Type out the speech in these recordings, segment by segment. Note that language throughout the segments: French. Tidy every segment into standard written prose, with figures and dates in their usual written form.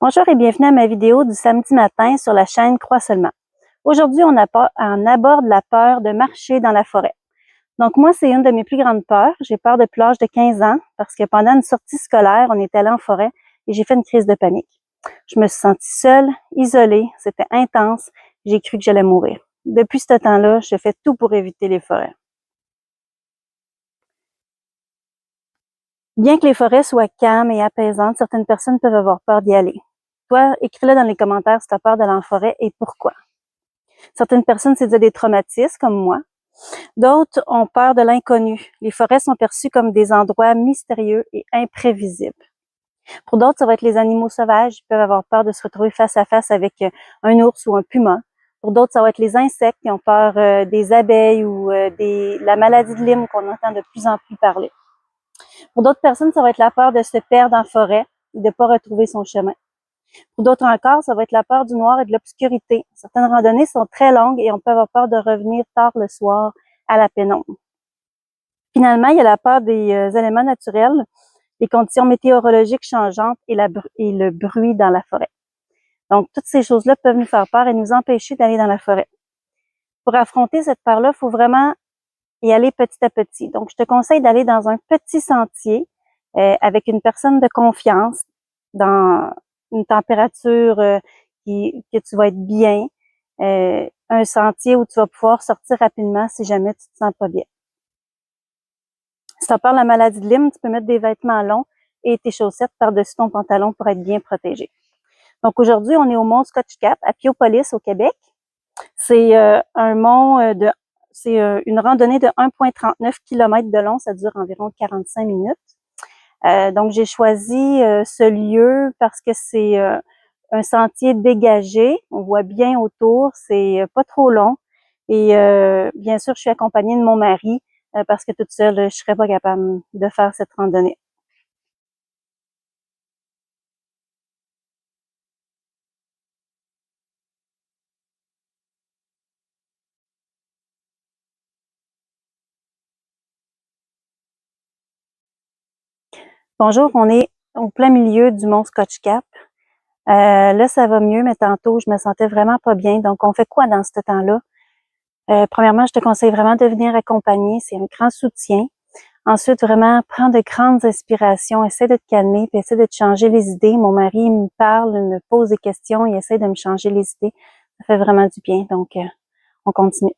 Bonjour et bienvenue à ma vidéo du samedi matin sur la chaîne Crois seulement. Aujourd'hui, on aborde la peur de marcher dans la forêt. Donc moi, c'est une de mes plus grandes peurs. J'ai peur depuis l'âge de 15 ans parce que pendant une sortie scolaire, on est allé en forêt et j'ai fait une crise de panique. Je me suis sentie seule, isolée, c'était intense, j'ai cru que j'allais mourir. Depuis ce temps-là, je fais tout pour éviter les forêts. Bien que les forêts soient calmes et apaisantes, certaines personnes peuvent avoir peur d'y aller. Toi, écris-le dans les commentaires si tu as peur d'aller en forêt et pourquoi. Certaines personnes, c'est des traumatismes, comme moi. D'autres ont peur de l'inconnu. Les forêts sont perçues comme des endroits mystérieux et imprévisibles. Pour d'autres, ça va être les animaux sauvages. Ils peuvent avoir peur de se retrouver face à face avec un ours ou un puma. Pour d'autres, ça va être les insectes qui ont peur des abeilles ou la maladie de Lyme qu'on entend de plus en plus parler. Pour d'autres personnes, ça va être la peur de se perdre en forêt et de ne pas retrouver son chemin. Pour d'autres encore, ça va être la peur du noir et de l'obscurité. Certaines randonnées sont très longues et on peut avoir peur de revenir tard le soir à la pénombre. Finalement, il y a la peur des éléments naturels, les conditions météorologiques changeantes et le bruit dans la forêt. Donc, toutes ces choses-là peuvent nous faire peur et nous empêcher d'aller dans la forêt. Pour affronter cette peur-là, il faut vraiment y aller petit à petit. Donc, je te conseille d'aller dans un petit sentier avec une personne de confiance, dans une température que tu vas être bien, un sentier où tu vas pouvoir sortir rapidement si jamais tu te sens pas bien. Si tu as peur de la maladie de Lyme, tu peux mettre des vêtements longs et tes chaussettes par-dessus ton pantalon pour être bien protégé. Donc aujourd'hui, on est au mont Scotch-Cap à Piopolis au Québec. C'est un mont c'est une randonnée de 1,39 km de long, ça dure environ 45 minutes. Donc j'ai choisi ce lieu parce que c'est un sentier dégagé, on voit bien autour, c'est pas trop long et bien sûr je suis accompagnée de mon mari parce que toute seule je serais pas capable de faire cette randonnée. Bonjour, on est au plein milieu du mont Scotch-Cap. Là ça va mieux, mais tantôt je me sentais vraiment pas bien. Donc on fait quoi dans ce temps-là? Premièrement, je te conseille vraiment de venir accompagner, c'est un grand soutien. Ensuite, vraiment, prends de grandes inspirations, essaie de te calmer, puis essaie de te changer les idées. Mon mari il me parle, il me pose des questions, il essaie de me changer les idées. Ça fait vraiment du bien, donc on continue.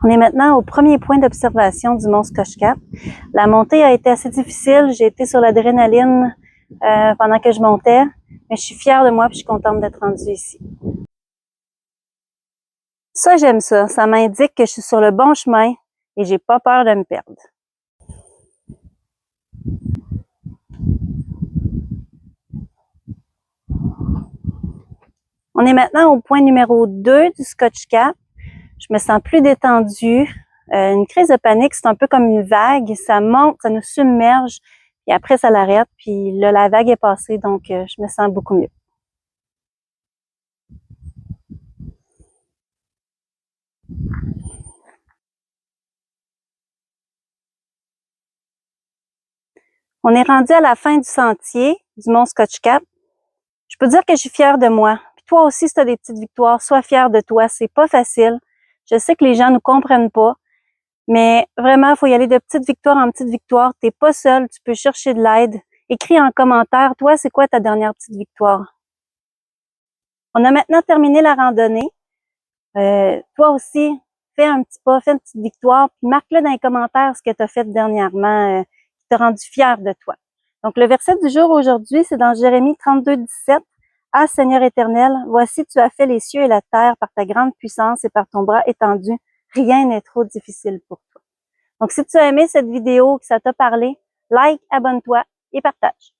On est maintenant au premier point d'observation du mont Scotch-Cap. La montée a été assez difficile, j'ai été sur l'adrénaline pendant que je montais, mais je suis fière de moi et je suis contente d'être rendue ici. Ça, j'aime ça. Ça m'indique que je suis sur le bon chemin et j'ai pas peur de me perdre. On est maintenant au point numéro 2 du Scotch-Cap. Je me sens plus détendue. Une crise de panique, c'est un peu comme une vague. Ça monte, ça nous submerge, et après, ça l'arrête. Puis là, la vague est passée, donc je me sens beaucoup mieux. On est rendu à la fin du sentier du mont Scotch-Cap. Je peux dire que je suis fière de moi. Puis toi aussi, si tu as des petites victoires, sois fière de toi. C'est pas facile. Je sais que les gens nous comprennent pas. Mais vraiment, il faut y aller de petite victoire en petite victoire. T'es pas seul, tu peux chercher de l'aide. Écris en commentaire, toi, c'est quoi ta dernière petite victoire? On a maintenant terminé la randonnée. Toi aussi, fais un petit pas, fais une petite victoire, puis marque-le dans les commentaires ce que tu as fait dernièrement, qui t'a rendu fier de toi. Donc, le verset du jour aujourd'hui, c'est dans Jérémie 32:17. Ah, Seigneur éternel, voici tu as fait les cieux et la terre par ta grande puissance et par ton bras étendu. Rien n'est trop difficile pour toi. Donc, si tu as aimé cette vidéo, que ça t'a parlé, like, abonne-toi et partage.